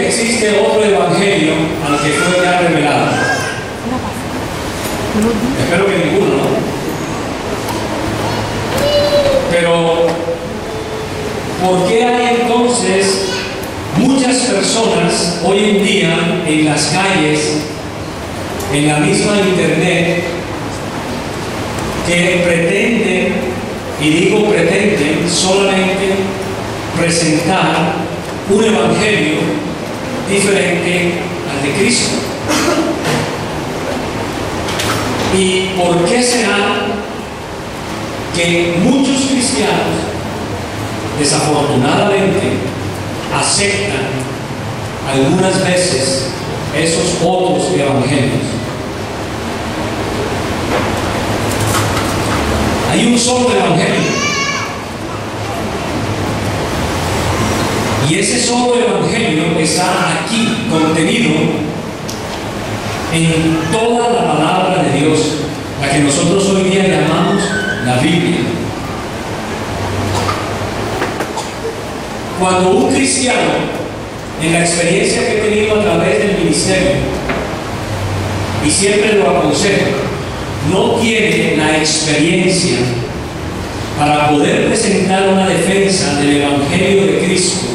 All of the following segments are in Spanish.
que existe otro evangelio al que fue ya revelado? Espero que ninguno, ¿no? Pero, ¿por qué hay entonces muchas personas hoy en día en las calles, en la misma internet, que pretenden, y digo pretenden, solamente presentar un evangelio diferente al de Cristo? ¿Y por qué será que muchos cristianos desafortunadamente aceptan algunas veces esos otros evangelios? Hay un solo evangelio, y ese solo evangelio está aquí contenido en toda la palabra de Dios, la que nosotros hoy día llamamos la Biblia. Cuando un cristiano, en la experiencia que he tenido a través del ministerio, y siempre lo aconsejo, no tiene la experiencia para poder presentar una defensa del Evangelio de Cristo,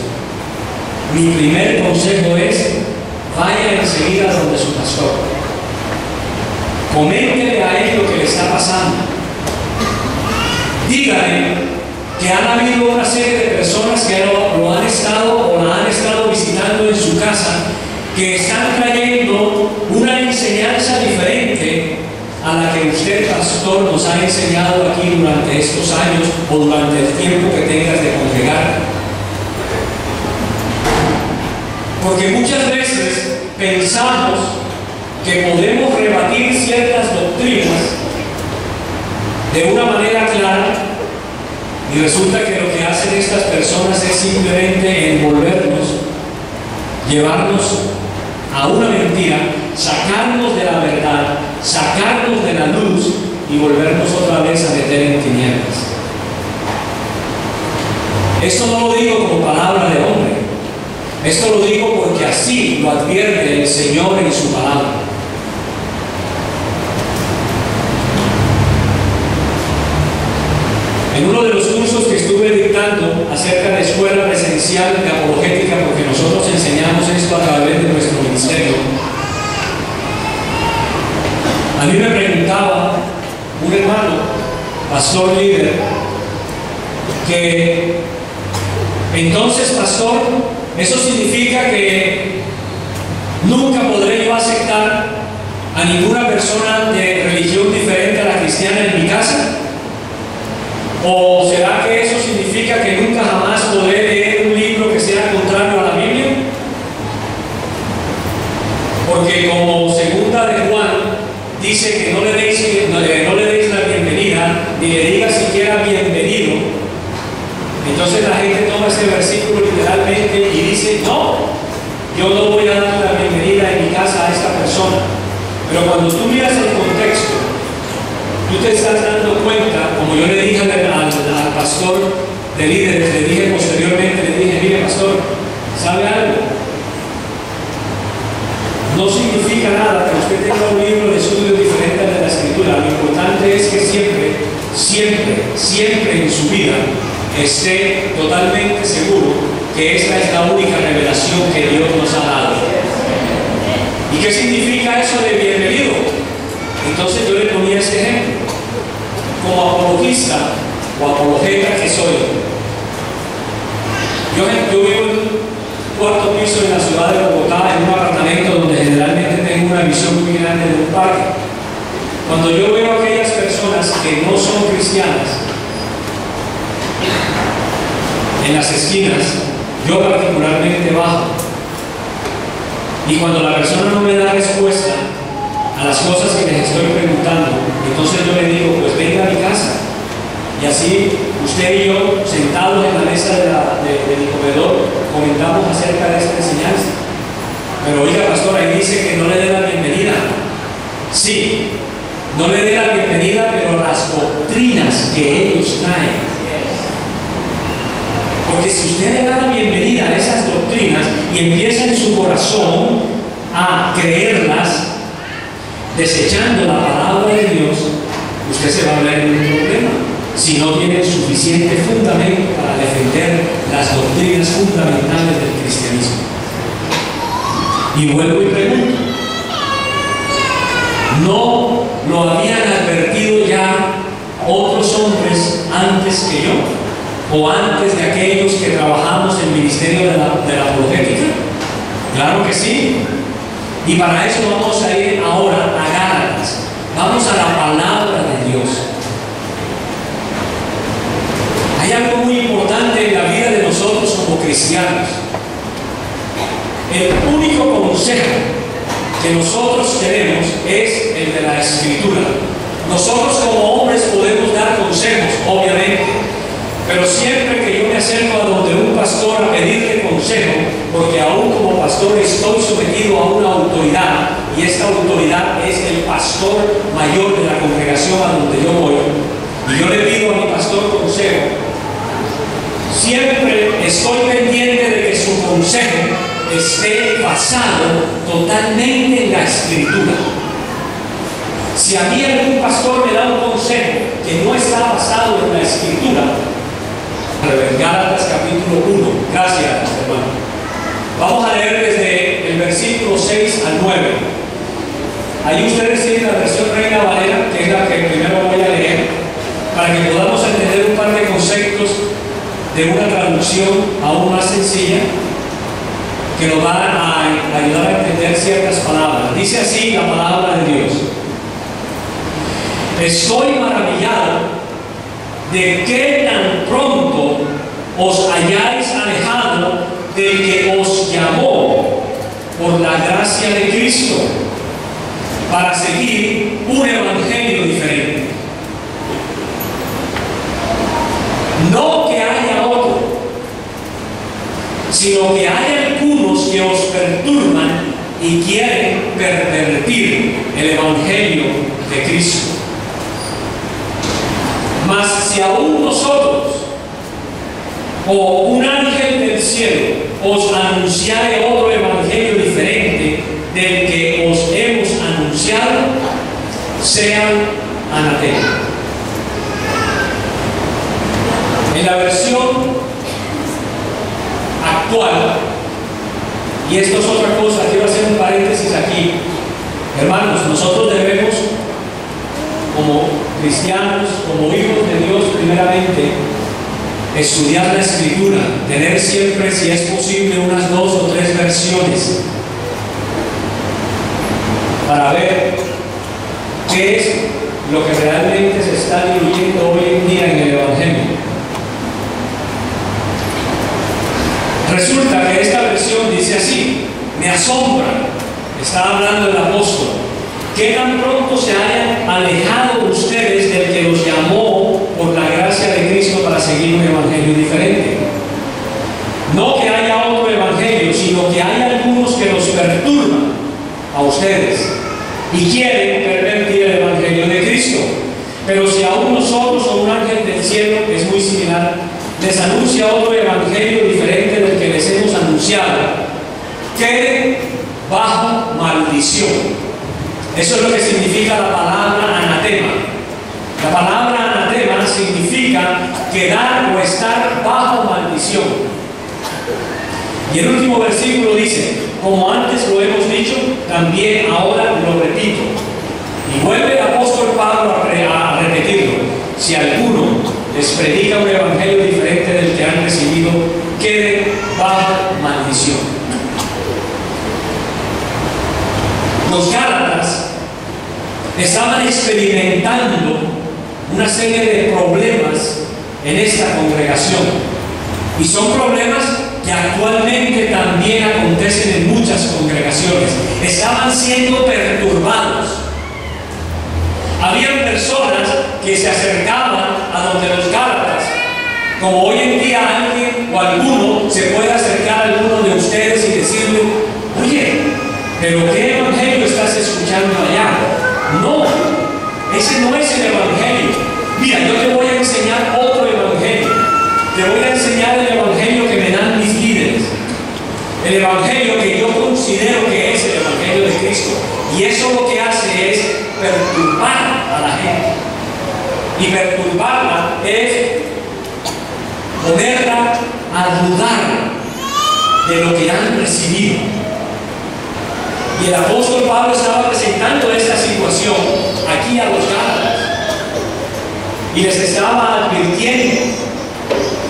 mi primer consejo es: vaya enseguida donde su pastor, coméntele a él lo que le está pasando, dígale que han habido una serie de personas que lo han estado o la han estado visitando en su casa, que están trayendo una enseñanza diferente a la que usted, pastor, nos ha enseñado aquí durante estos años o durante el tiempo que tengas de congregar. Porque muchas veces pensamos que podemos rebatir ciertas doctrinas de una manera clara, y resulta que lo que hacen estas personas es simplemente envolvernos, llevarnos a una mentira, sacarnos de la verdad, sacarnos de la luz y volvernos otra vez a meter en tinieblas. Esto no lo digo como palabra de hombre, esto lo digo porque así lo advierte el Señor en su palabra. En uno de los cursos que estuve dictando acerca de escuela presencial de apologética, porque nosotros enseñamos esto a través de nuestro ministerio, a mí me preguntaba un hermano, pastor líder, que entonces, pastor, ¿eso significa que nunca podré yo aceptar a ninguna persona de religión diferente a la cristiana en mi casa? ¿O será que eso significa que nunca jamás podré leer un libro que sea contrario a la Biblia? Porque como segunda de Juan dice que no le deis la bienvenida, ni le digas siquiera bienvenido, entonces la gente toma este versículo literalmente y dice: no, yo no voy a dar la bienvenida en mi casa a esta persona. Pero cuando tú miras el contexto, tú te estás dando cuenta, como yo le dije al pastor de líderes, le dije posteriormente, le dije: mire, pastor, ¿sabe algo? No significa nada que usted tenga un libro de estudio diferente al de la Escritura. Lo importante es que siempre en su vida esté totalmente seguro que esta es la única revelación que Dios nos ha dado. ¿Y qué significa eso de bienvenido? Entonces yo le ponía este ejemplo. Como apologista o apologeta que soy, yo vivo en un cuarto piso en la ciudad de Bogotá, en un apartamento donde generalmente tengo una visión muy grande de un parque. Cuando yo veo a aquellas personas que no son cristianas en las esquinas, yo particularmente bajo, y cuando la persona no me da respuesta a las cosas que les estoy preguntando, entonces yo le digo: pues venga a mi casa, y así usted y yo, sentados en la mesa de mi comedor, comentamos acerca de esta enseñanza. Pero oiga, pastor, ahí dice que no le dé la bienvenida. Sí, no le dé la bienvenida, pero las doctrinas que ellos traen. Porque si usted le da la bienvenida a esas doctrinas, y empieza en su corazón a creerlas, desechando la palabra de Dios, usted se va a ver en un problema si no tiene suficiente fundamento para defender las doctrinas fundamentales del cristianismo. Y vuelvo y pregunto, ¿no lo habían advertido ya otros hombres antes que yo? ¿O antes de aquellos que trabajamos en el ministerio de la apologética? Claro que sí. Y para eso vamos a ir ahora a Gálatas. Vamos a la palabra de Dios. Hay algo muy importante en la vida de nosotros como cristianos. El único consejo que nosotros tenemos es el de la Escritura. Nosotros como hombres podemos dar consejos, obviamente, pero siempre que yo me acerco a donde un pastor a pedirle consejo, porque aún como pastor estoy sometido a una autoridad, y esta autoridad es el pastor mayor de la congregación a donde yo voy, y yo le pido a mi pastor consejo, siempre estoy pendiente de que su consejo esté basado totalmente en la Escritura. Si a mí algún pastor me da un consejo que no está basado en la Escritura, Gálatas capítulo 1, gracias hermano. Vamos a leer desde el versículo 6 al 9. Ahí ustedes tienen la versión Reina Valera, que es la que primero voy a leer, para que podamos entender un par de conceptos de una traducción aún más sencilla, que nos van a ayudar a entender ciertas palabras. Dice así la palabra de Dios: estoy maravillado de que tan pronto os hayáis alejado del que os llamó por la gracia de Cristo para seguir un evangelio diferente. No que haya otro, sino que hay algunos que os perturban y quieren pervertir el evangelio de Cristo. Mas si aún nosotros o un ángel del cielo os anunciare otro evangelio diferente del que os hemos anunciado, sean anatema. En la versión actual, y esto es otra cosa, quiero hacer un paréntesis aquí, hermanos, nosotros debemos, como cristianos, como hijos de Dios, primeramente, estudiar la Escritura, tener siempre, si es posible, unas 2 o 3 versiones para ver qué es lo que realmente se está diluyendo hoy en día en el Evangelio. Resulta que esta versión dice así: me asombra, está hablando el apóstol, que tan pronto se hayan alejado ustedes del que los llamó por la gracia de Cristo para seguir un evangelio diferente. No que haya otro evangelio, sino que hay algunos que los perturban a ustedes y quieren pervertir el evangelio de Cristo. Pero si aún nosotros o un ángel del cielo, es muy similar, les anuncia otro evangelio diferente del que les hemos anunciado, queden bajo maldición. Eso es lo que significa la palabra anatema. La palabra anatema significa quedar o estar bajo maldición. Y el último versículo dice: como antes lo hemos dicho, también ahora lo repito. Y vuelve el apóstol Pablo a repetirlo: si alguno les predica un evangelio diferente del que han recibido, quede bajo maldición. Los Gálatas estaban experimentando una serie de problemas en esta congregación, y son problemas que actualmente también acontecen en muchas congregaciones. Estaban siendo perturbados. Habían personas que se acercaban a donde los Gálatas, como hoy en día alguien o alguno se puede acercar a alguno de ustedes y decirle: oye, ¿pero qué evangelio estás escuchando allá? No, ese no es el evangelio. Mira, yo te voy a enseñar otro evangelio. Te voy a enseñar el evangelio que me dan mis líderes. El evangelio Y perturbarla es ponerla a dudar de lo que han recibido. Y el apóstol Pablo estaba presentando esta situación aquí a los Gálatas y les estaba advirtiendo.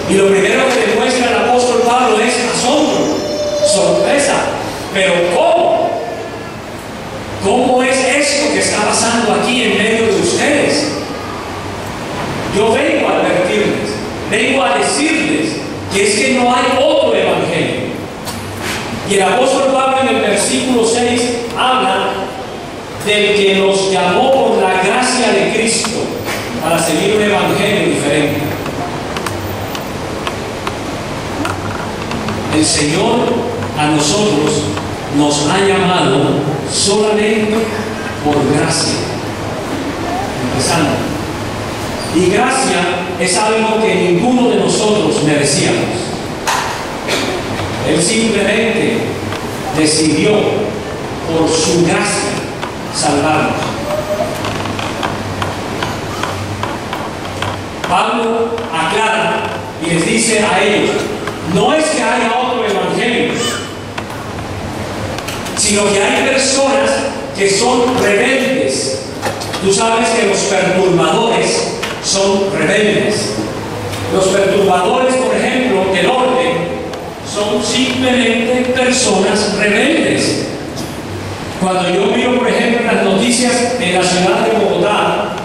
Y lo primero que demuestra el apóstol Pablo es asombro, sorpresa. Pero ¿cómo? ¿Cómo es esto que está pasando aquí en medio de ustedes? Yo vengo a advertirles, vengo a decirles que es que no hay otro evangelio. Y el apóstol Pablo en el versículo 6 habla del que nos llamó por la gracia de Cristo para seguir un evangelio diferente. El Señor a nosotros nos ha llamado solamente por gracia. Empezando. Y gracia es algo que ninguno de nosotros merecíamos. Él simplemente decidió por su gracia salvarnos. Pablo aclara y les dice a ellos: no es que haya otro evangelio, sino que hay personas que son rebeldes. Tú sabes que los perturbadores son rebeldes. Los perturbadores, por ejemplo, del orden, son simplemente personas rebeldes. Cuando yo miro, por ejemplo, en las noticias en la ciudad de Bogotá,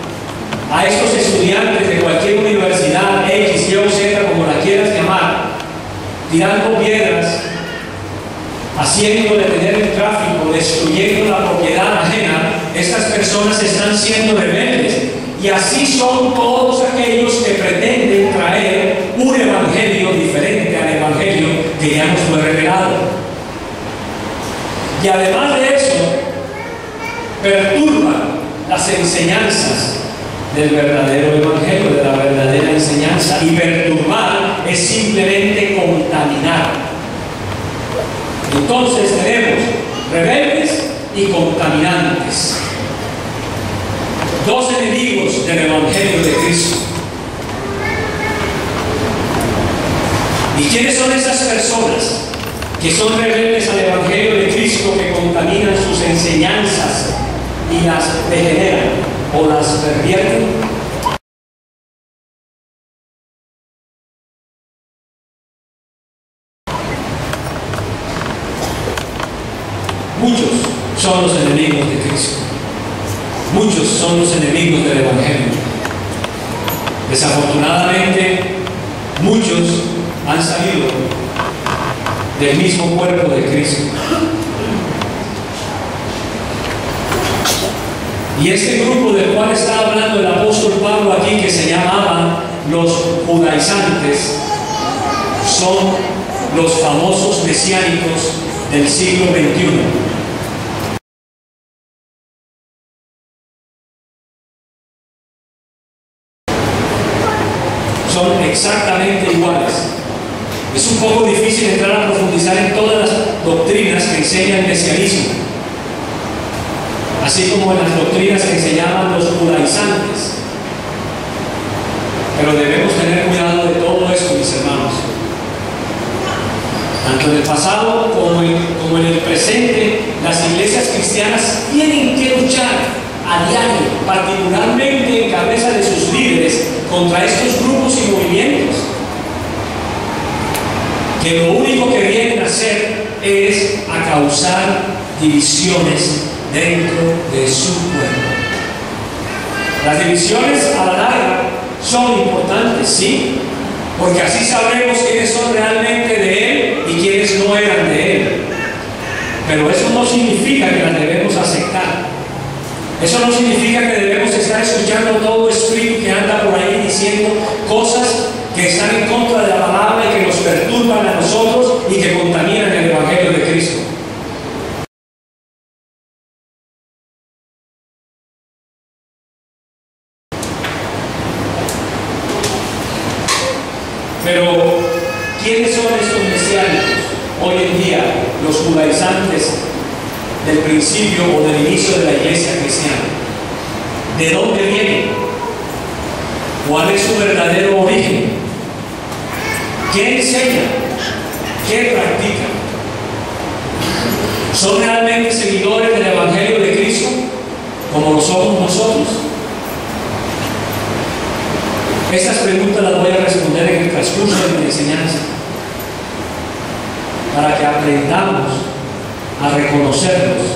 a estos estudiantes de cualquier universidad, X, Y o Z, como la quieras llamar, tirando piedras, haciendo detener el tráfico, destruyendo la propiedad ajena, estas personas están siendo rebeldes. Y así son todos aquellos que pretenden traer un evangelio diferente al evangelio que ya nos fue revelado. Y además de eso, perturban las enseñanzas del verdadero evangelio, de la verdadera enseñanza. Y perturbar es simplemente contaminar. Entonces tenemos rebeldes y contaminantes. Dos enemigos del evangelio de Cristo. ¿Y quiénes son esas personas que son rebeldes al evangelio de Cristo, que contaminan sus enseñanzas y las degeneran o las pervierten? Muchos son los enemigos de Cristo. Muchos son los enemigos del evangelio. Desafortunadamente, muchos han salido del mismo cuerpo de Cristo. Y este grupo del cual está hablando el apóstol Pablo aquí, que se llamaban los judaizantes, son los famosos mesiánicos del siglo XXI. Son exactamente iguales. Es un poco difícil entrar a profundizar en todas las doctrinas que enseña el mesianismo, así como en las doctrinas que enseñaban los judaizantes. Pero debemos tener cuidado de todo esto, mis hermanos. Tanto en el pasado como en el presente, las iglesias cristianas tienen que luchar a diario, particularmente en cabeza de sus líderes, contra estos grupos y movimientos que lo único que vienen a hacer es a causar divisiones dentro de su pueblo. Las divisiones a la larga son importantes, sí, porque así sabremos quiénes son realmente de Él y quiénes no eran de Él. Pero eso no significa que las debemos aceptar. Eso no significa que debemos estar escuchando todo espíritu que anda por ahí diciendo cosas que están en contra de la palabra y que nos perturban a nosotros y que contaminan el evangelio de Cristo. Pero, ¿quiénes son estos mesiánicos hoy en día, los judaizantes del principio o del inicio de la iglesia cristiana? ¿De dónde vienen? ¿Cuál es su verdadero origen? ¿Qué enseña? ¿Qué practica? ¿Son realmente seguidores del Evangelio de Cristo como lo somos nosotros? Esas preguntas las voy a responder en el transcurso de mi enseñanza, para que aprendamos a reconocerlos.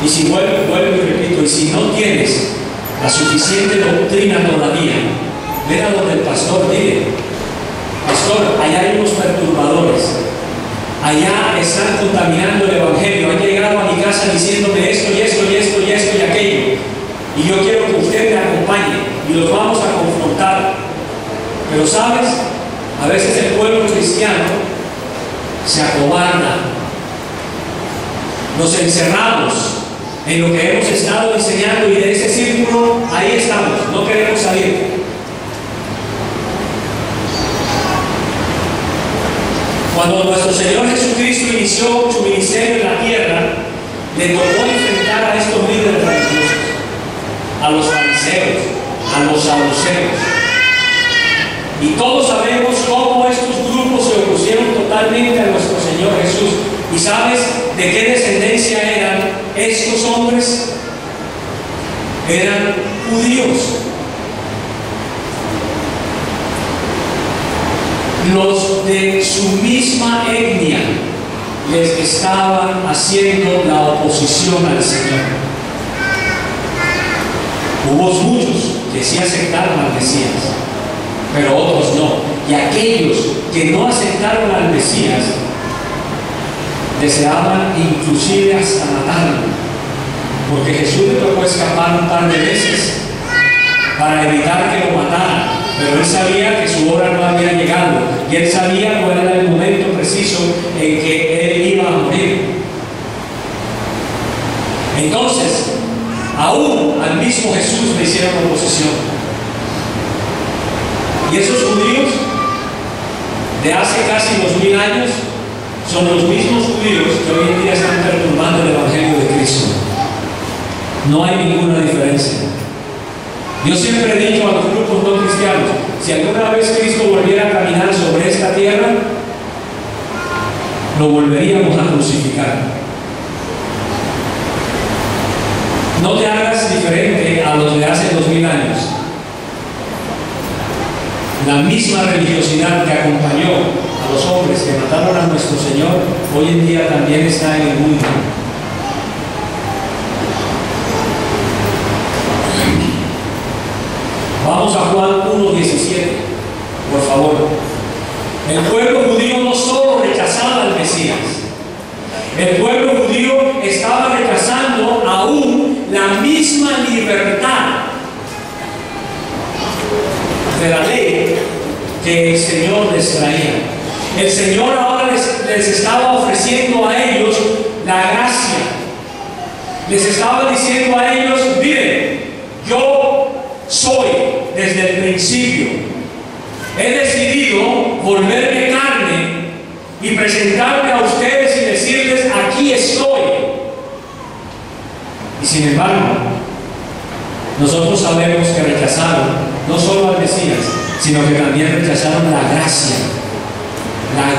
Y si vuelvo y repito, y si no tienes la suficiente doctrina todavía, ven a donde el pastor, dile: pastor, allá hay unos perturbadores, allá están contaminando el Evangelio, han llegado a mi casa diciéndome esto y esto y esto y esto y aquello, y yo quiero que usted me acompañe y los vamos a confrontar. Pero sabes, a veces el pueblo cristiano se acobarda, nos encerramos en lo que hemos estado diseñando y de ese círculo ahí estamos, no queremos salir. Cuando nuestro Señor Jesucristo inició su ministerio en la tierra, le tocó enfrentar a estos líderes religiosos, a los fariseos, a los saduceos. Y todos sabemos cómo estos grupos se opusieron totalmente a nuestro Señor Jesús. ¿Y sabes de qué descendencia eran estos hombres? Eran judíos. Los de su misma etnia les estaban haciendo la oposición al Señor. Hubo muchos que sí aceptaron al Mesías, pero otros no. Y aquellos que no aceptaron al Mesías deseaban inclusive hasta matarlo, porque Jesús le tocó escapar un par de veces para evitar que lo mataran. Pero él sabía que su hora no había llegado y él sabía cuál era el momento preciso en que él iba a morir. Entonces, aún al mismo Jesús le hicieron oposición. Y esos judíos de hace casi 2000 años son los mismos judíos que hoy en día están perturbando el Evangelio de Cristo. No hay ninguna diferencia. Yo siempre he dicho a los grupos no cristianos: si alguna vez Cristo volviera a caminar sobre esta tierra, lo volveríamos a crucificar. No te hagas diferente a los de hace 2000 años. La misma religiosidad que acompañó a los hombres que mataron a nuestro Señor, hoy en día también está en el mundo. Vamos a Juan 1:17, por favor. El pueblo judío no solo rechazaba al Mesías, el pueblo judío estaba rechazando aún la misma libertad de la ley que el Señor les traía. El Señor ahora les estaba ofreciendo a ellos la gracia. Les estaba diciendo a ellos: miren, yo soy desde el principio. He decidido volverme carne y presentarme a ustedes y decirles: aquí estoy. Y sin embargo, nosotros sabemos que rechazaron no solo al Mesías, sino que también rechazaron la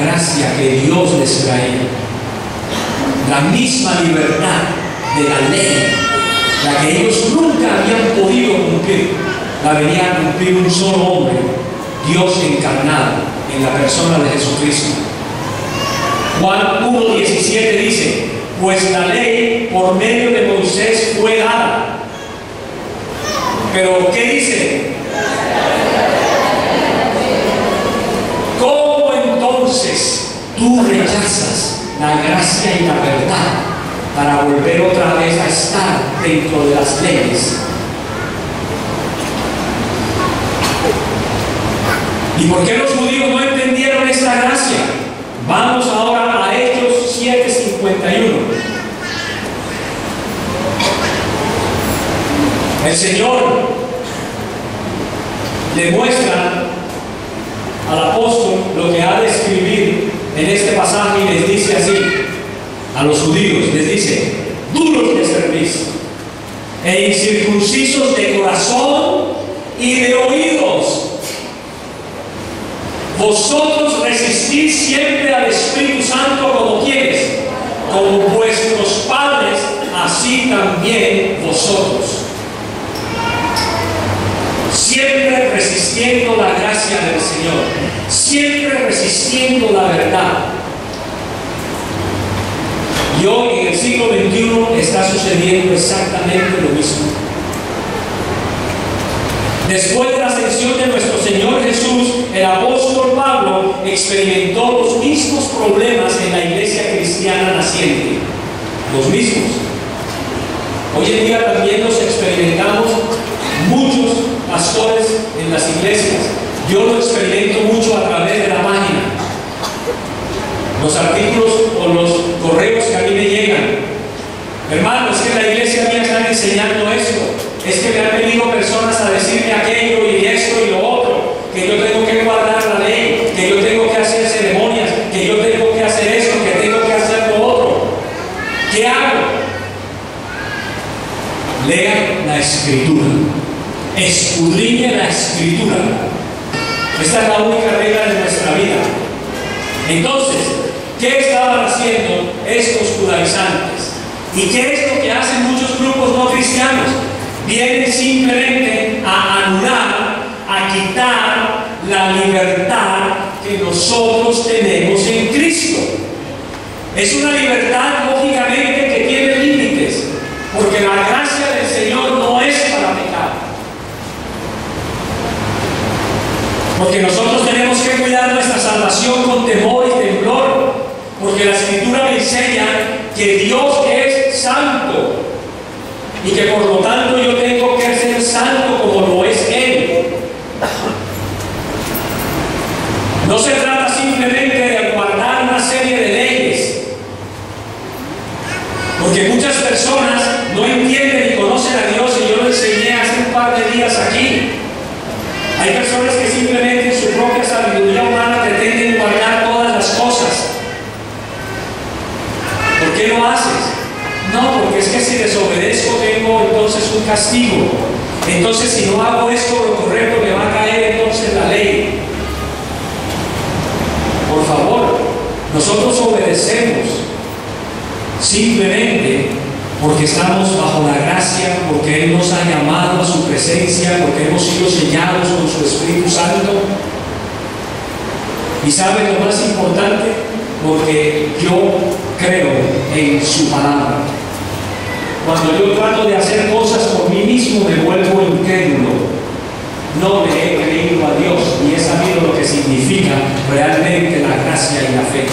gracia que Dios les traía. La misma libertad de la ley, la que ellos nunca habían podido cumplir, la venía a cumplir un solo hombre, Dios encarnado en la persona de Jesucristo. Juan 1:17 dice: pues la ley por medio de Moisés fue dada. Pero ¿qué dice? ¿Cómo entonces tú rechazas la gracia y la verdad para volver otra vez a estar dentro de las leyes? ¿Y por qué los judíos no entendieron esta gracia? Vamos ahora a Hechos 7:51. El Señor le muestra al apóstol lo que ha de escribir en este pasaje y les dice así a los judíos: les dice, duros de cerviz e incircuncisos de corazón y de oídos. Vosotros resistid siempre al Espíritu Santo como quieres, como vuestros padres, así también vosotros. Siempre resistiendo la gracia del Señor, siempre resistiendo la verdad. Y hoy en el siglo XXI está sucediendo exactamente lo mismo. Después de la ascensión de nuestro Señor Jesús, el apóstol Pablo experimentó los mismos problemas en la iglesia cristiana naciente. Los mismos. Hoy en día también los experimentamos muchos pastores en las iglesias. Yo lo experimento mucho a través de la página. Los artículos o los correos que a mí me llegan. Hermanos, es que en la iglesia mía están enseñando esto. Es que me han venido personas a decirme aquello y esto y lo otro. Que yo tengo que guardar la ley, que yo tengo que hacer ceremonias, que yo tengo que hacer esto, que tengo que hacer lo otro. ¿Qué hago? Lean la Escritura. Escudriñe la Escritura. Esta es la única regla de nuestra vida. Entonces, ¿qué estaban haciendo estos judaizantes? ¿Y qué es lo que hacen muchos grupos no cristianos? Vienen simplemente a anular, a quitar la libertad que nosotros tenemos en Cristo. Es una libertad, lógicamente, que tiene límites, porque la gracia del Señor no es para pecar. Porque nosotros tenemos que cuidar nuestra salvación con temor y temblor, porque la Escritura me enseña que Dios es santo y que por lo tanto yo tengo que ser santo como lo es Él. No se trata simplemente de guardar una serie de leyes, porque muchas personas no entienden y conocen a Dios, y yo lo enseñé hace un par de días aquí. Hay personas que simplemente en su propia sabiduría humana pretenden guardar todas las cosas. ¿Por qué lo haces? No, porque es que si desobedezco tengo entonces un castigo. Entonces si no hago esto lo correcto me va a caer entonces la ley. Por favor, nosotros obedecemos simplemente porque estamos bajo la gracia, porque Él nos ha llamado a su presencia, porque hemos sido sellados con su Espíritu Santo. ¿Y sabe lo más importante? Porque yo creo en su palabra. Cuando yo trato de hacer cosas por mí mismo me vuelvo incrédulo. No le he creído a Dios y he sabido lo que significa realmente la gracia y la fe.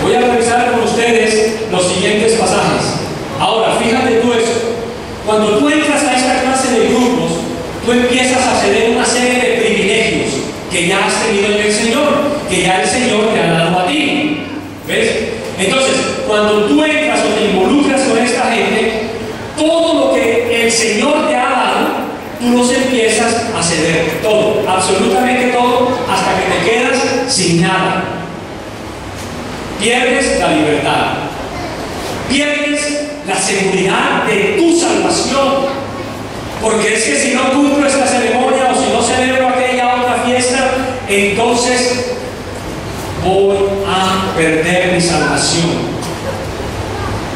Voy a revisar con ustedes los siguientes pasajes. Ahora, fíjate tú eso. Cuando tú entras a esta clase de grupos, tú empiezas a ceder una serie de privilegios que ya has tenido en el Señor, que ya el Señor te ha dado a ti. ¿Ves? Entonces, cuando tú entras o te involucras con esta gente, todo lo que el Señor te ha dado, tú los empiezas a ceder. Todo, absolutamente todo, hasta que te quedas sin nada. Pierdes la libertad, pierdes la seguridad de tu salvación, porque es que si no cumplo esta ceremonia o si no celebro aquella otra fiesta, entonces voy a perder mi salvación.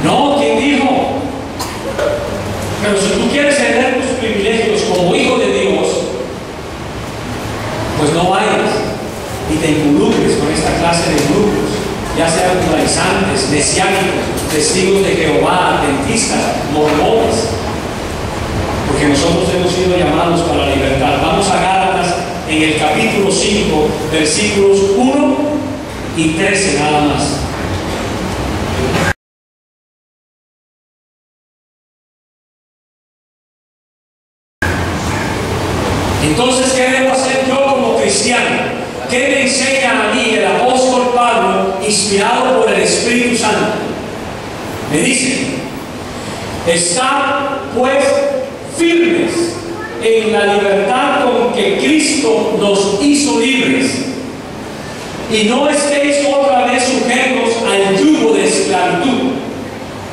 No, ¿quién dijo? Pero si tú quieres ceder tus privilegios como hijo de Dios, pues no vayas y te involucres con esta clase de grupos, ya sean judaizantes, mesiánicos, testigos de Jehová, adventistas, mormones, porque nosotros hemos sido llamados para la libertad. Vamos a Gálatas en el capítulo 5, versículos 1 y 13 nada más. Entonces, ¿qué debo hacer yo como cristiano? ¿Qué me enseña a mí el apóstol Pablo, inspirado por el Espíritu Santo? Me dice: estad pues firmes en la libertad con que Cristo nos hizo libres, y no estéis otra vez sujetos al yugo de esclavitud.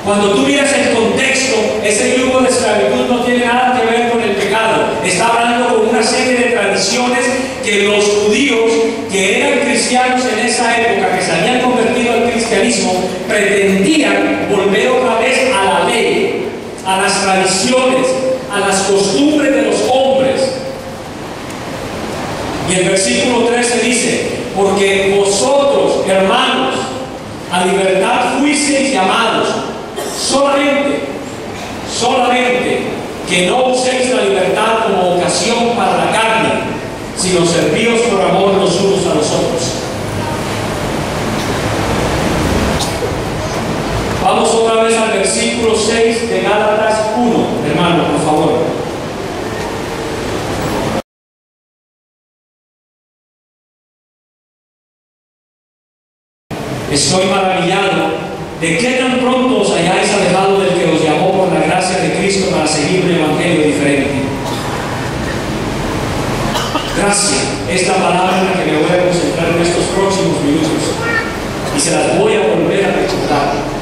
Cuando tú miras el contexto, ese yugo de esclavitud no tiene nada que ver con el pecado. Está hablando con una serie de tradiciones que los judíos, que eran cristianos en esa época, que se habían convertido al cristianismo, pretendían volver otra vez a la ley, a las tradiciones, a las costumbres de los hombres. Y el versículo 13 dice: porque vosotros, hermanos, a libertad fuisteis llamados, solamente que no uséis la libertad como ocasión para la carne, sino servíos por amor los unos a los otros. Vamos otra vez al versículo 6 de Gálatas 1, hermano, por favor. Estoy maravillado de que tan pronto os hayáis alejado del que os llamó por la gracia de Cristo para seguir un evangelio diferente. Gracia, esta palabra en la que me voy a concentrar en estos próximos minutos, y se las voy a volver a recordar.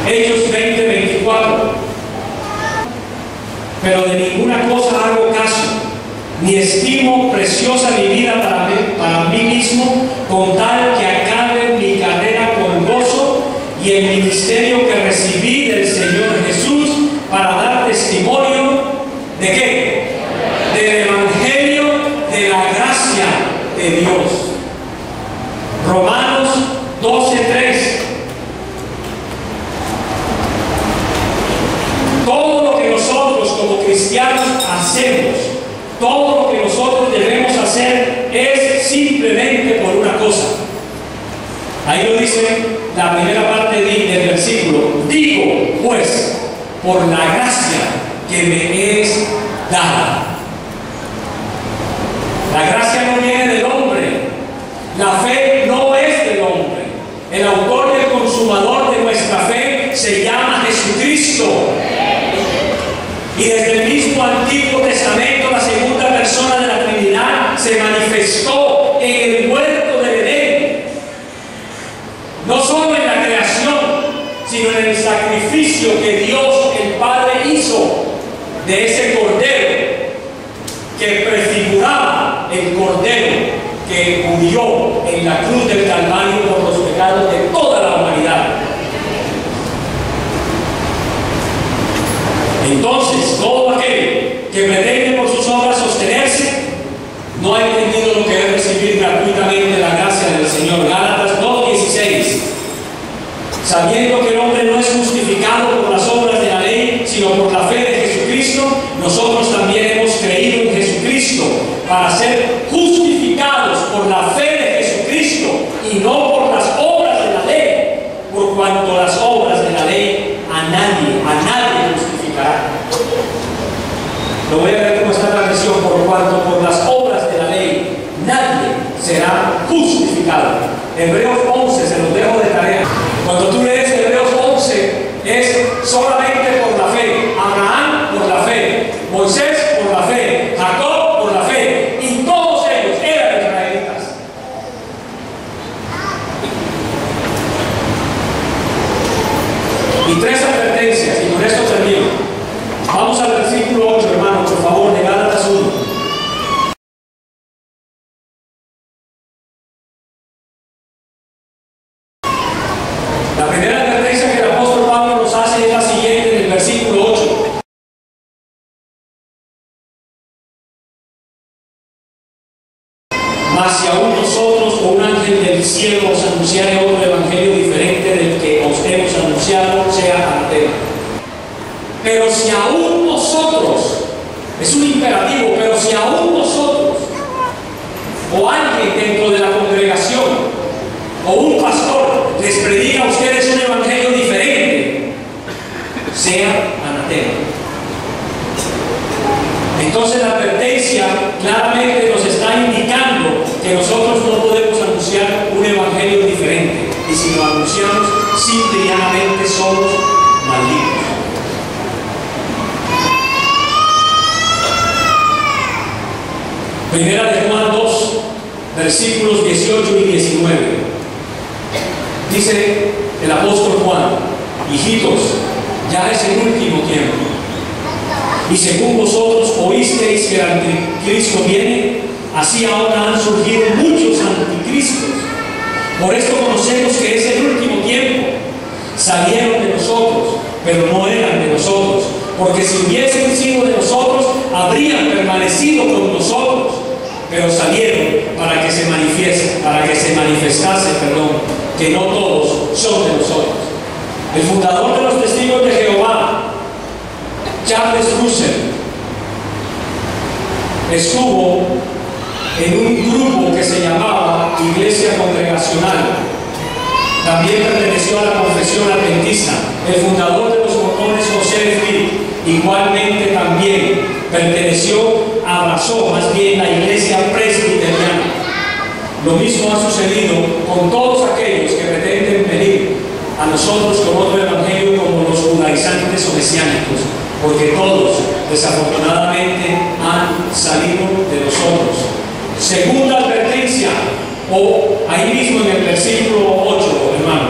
Hechos 20:24. Pero de ninguna cosa hago caso, ni estimo preciosa mi vida para mí mismo, con tal que acabe mi carrera con gozo y el ministerio que recibí del Señor Jesús para dar testimonio ¿de qué? Del Evangelio de la gracia de Dios. Romanos 12:3. Todo lo que nosotros como cristianos hacemos, todo lo que nosotros debemos hacer es simplemente por una cosa. Ahí lo dice la primera parte del versículo. Digo, pues, por la gracia que me es dada. La gracia no viene del hombre. La fe no es del hombre. El autor y el consumador de nuestra fe se llama Jesucristo. Y desde el mismo Antiguo Testamento, la segunda persona de la Trinidad se manifestó en el huerto del Edén. No solo en la creación, sino en el sacrificio que Dios el Padre hizo de ese cordero, que prefiguraba el cordero que murió en la cruz del Calvario por los pecados de toda la humanidad. Entonces, todo aquel que pretende por sus obras sostenerse, no ha entendido lo que es recibir gratuitamente la gracia del Señor. Gálatas 2:16. Sabiendo que el hombre no es justificado por las obras de la ley, sino por la fe de Jesucristo, nosotros también hemos creído en Jesucristo para ser justificados por la fe de Jesucristo y no por las obras de la ley, por cuanto las obras de la ley a nadie justificarán. Lo voy a ver cómo está la versión: por cuanto por las obras de la ley nadie será justificado. Hebreos 11, se los dejo de tarea. Cuando tú lees Hebreos 11, es solamente por la fe. Abraham por la fe, Moisés por la fe, Jacob por la fe, y todos ellos eran israelitas. Y tres advertencias, y con esto termino. Vamos al versículo 8, hermano, por favor, de Gálatas 1. La primera advertencia que el apóstol Pablo nos hace es la siguiente en el versículo 8. Mas si aún nosotros o un ángel del cielo os anunciare otro evangelio diferente del que os hemos anunciado, sea anatema. Pero si aún nosotros, es un imperativo, pero si aún nosotros o alguien dentro de la congregación o un pastor les predica a ustedes un evangelio diferente, sea anatema. Entonces la advertencia claramente nos está indicando que nosotros no podemos anunciar un evangelio diferente, y si lo anunciamos, simple y llanamente somos malditos. Primera de Juan 2, versículos 18 y 19. Dice el apóstol Juan: hijitos, ya es el último tiempo. Y según vosotros oísteis que el anticristo viene, así ahora han surgido muchos anticristos. Por esto conocemos que es el último tiempo. Salieron de nosotros, pero no eran de nosotros, porque si hubiesen sido de nosotros, habrían permanecido con nosotros. Pero salieron para que se manifestase, que no todos son de nosotros. El fundador de los Testigos de Jehová, Charles Russell, estuvo en un grupo que se llamaba Iglesia Congregacional. También perteneció a la confesión adventista. El fundador de los mormones, José Smith, igualmente también abrazó más bien la iglesia presbiteriana. Lo mismo ha sucedido con todos aquellos que pretenden venir a nosotros con otro evangelio, como los judaizantes o mesiánicos, porque todos desafortunadamente han salido de nosotros. Segunda advertencia, o ahí mismo en el versículo 8, hermano.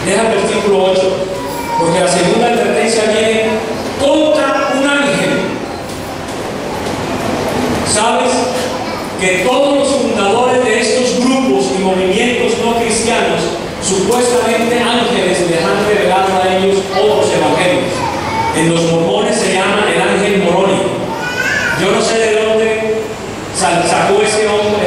Deja el versículo 8, porque la segunda advertencia viene contra un ángel. ¿Sabes? Que todos los fundadores de estos grupos y movimientos no cristianos, supuestamente ángeles, les han revelado a ellos otros evangelios. En los mormones se llama el ángel Moroni. Yo no sé de dónde sacó ese nombre,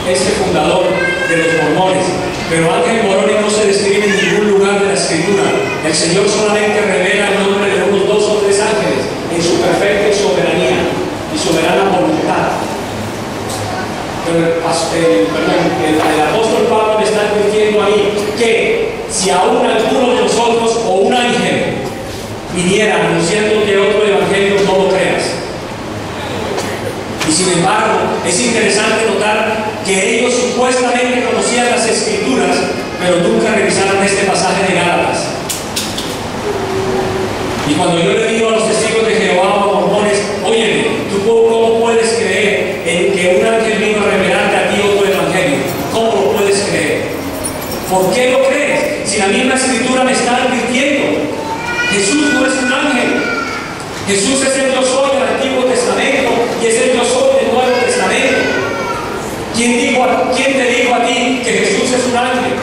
ese fundador de los mormones, pero ángel Moroni no se describe en ningún lugar de la Escritura. El Señor solamente revela el nombre de unos 2 o 3 ángeles en su perfecta soberanía y soberana voluntad. Pero el apóstol Pablo me está advirtiendo ahí que si aún alguno de nosotros o un ángel viniera anunciando que otro evangelio, no lo creas. Y sin embargo, es interesante notar que ellos supuestamente conocían las Escrituras, pero nunca revisaron este pasaje de Gálatas. Y cuando yo le digo a los testigos de Jehová o mormones: óyeme, ¿tú cómo puedes creer en que un ángel vino a revelarte a ti otro evangelio? ¿Cómo lo puedes creer? ¿Por qué lo crees? Si la misma Escritura me está advirtiendo. Jesús no es un ángel. Jesús es el Dios hoy del Antiguo Testamento y es el Dios hoy del Nuevo Testamento. ¿Quién te dijo a ti que Jesús es un ángel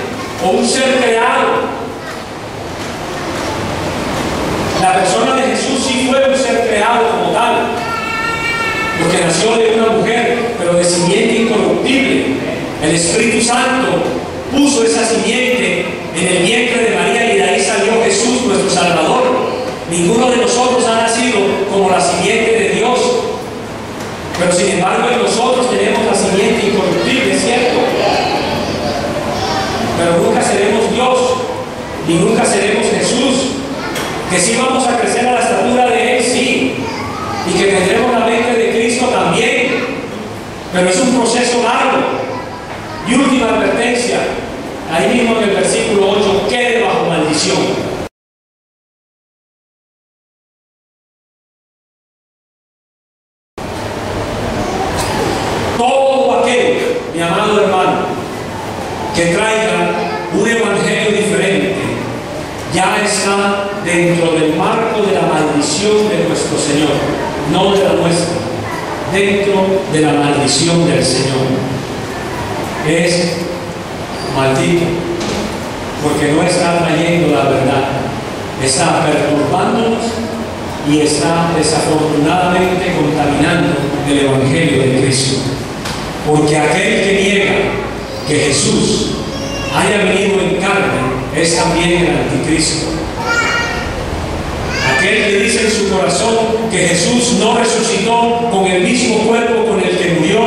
o un ser creado? La persona de Jesús sí fue un ser creado como tal, porque nació de una mujer, pero de simiente incorruptible. El Espíritu Santo puso esa simiente en el vientre de María y de ahí salió Jesús, nuestro Salvador. Ninguno de nosotros ha nacido como la simiente de Dios, pero sin embargo en nosotros tenemos la simiente incorruptible, ¿cierto? Pero nunca seremos Dios, ni nunca seremos Jesús. Que sí vamos a crecer a la estatura de Él, sí, y que tendremos la mente de Cristo también, pero es un proceso largo. Y última advertencia, ahí mismo en el versículo 8: quede bajo maldición. Todo aquel, mi amado hermano, que traiga un evangelio diferente, ya está dentro del marco de la maldición de nuestro Señor, no de la nuestra, dentro de la maldición del Señor. Es maldito, porque no está trayendo la verdad, está perturbándonos y está desafortunadamente contaminando el evangelio de Cristo. Porque aquel que niega que Jesús haya venido en carne es también el anticristo. Aquel que dice en su corazón que Jesús no resucitó con el mismo cuerpo con el que murió,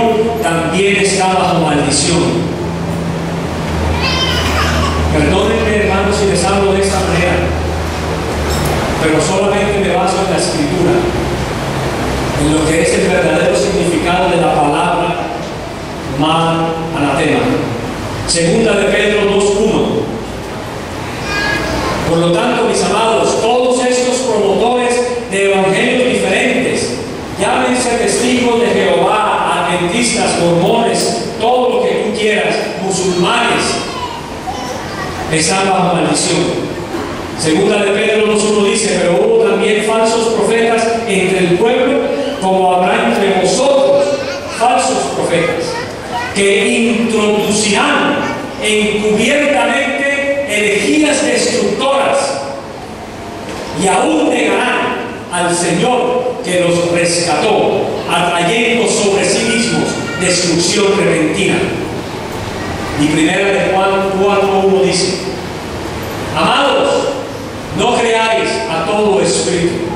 también está bajo maldición. Perdónenme, hermanos, si les hablo de esta manera, pero solamente me baso en la Escritura, en lo que es el verdadero significado de la palabra anatema. Segunda de Pedro 2:1. Por lo tanto, mis amados, todos estos promotores de evangelios diferentes, llámense testigos de Jehová, adventistas, mormones, todo lo que tú quieras, musulmanes, están bajo maldición. Segunda de Pedro 2:1 dice: pero hubo también falsos profetas entre el pueblo, como habrá entre vosotros falsos profetas, que introducirán encubiertamente herejías destructoras, y aún negarán al Señor que los rescató, atrayendo sobre sí mismos destrucción repentina. Y primera de Juan 4:1 dice: amados, no creáis a todo espíritu,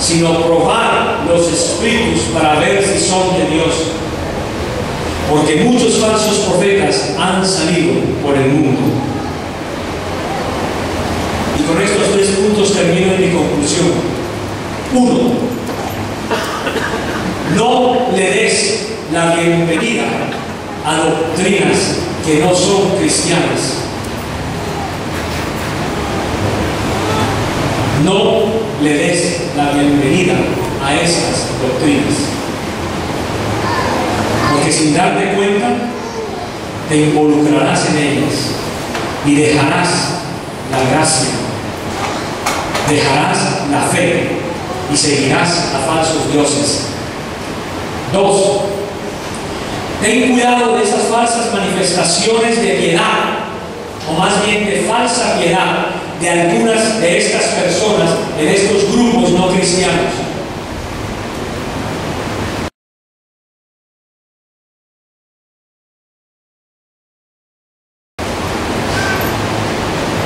sino probad los espíritus para ver si son de Dios, porque muchos falsos profetas han salido por el mundo. Y con estos 3 puntos termino en mi conclusión. 1. No le des la bienvenida a doctrinas que no son cristianas. No le des la bienvenida a esas doctrinas, porque sin darte cuenta te involucrarás en ellas y dejarás la gracia, dejarás la fe y seguirás a falsos dioses. 2. Ten cuidado de esas falsas manifestaciones de piedad, o más bien de falsa piedad, de algunas de estas personas en estos grupos no cristianos.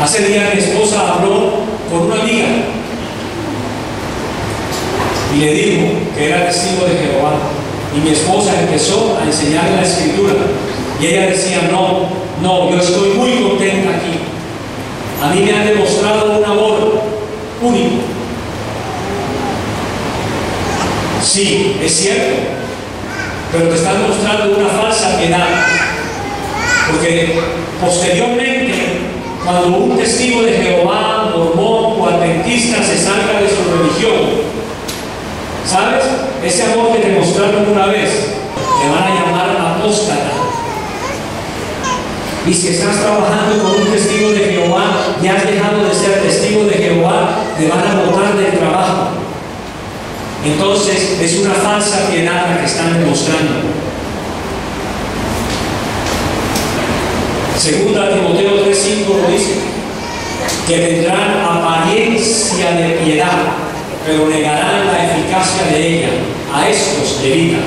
Hace días mi esposa habló con una amiga y le dijo que era testigo de Jehová, y mi esposa empezó a enseñarle la escritura y ella decía: no, yo estoy muy contenta aquí. A mí me han demostrado un amor único. Sí, es cierto, pero te están mostrando una falsa piedad, porque posteriormente, cuando un testigo de Jehová, mormón o adventista se salga de su religión, ¿sabes? Ese amor que te mostraron una vez, te van a llamar apóstata. Y si estás trabajando con un testigo de Jehová y has dejado de ser testigo de Jehová, te van a botar del trabajo. Entonces es una falsa piedad la que están demostrando. Segunda Timoteo 3:5 lo dice, que tendrán apariencia de piedad, pero negarán la eficacia de ella. A estos evita.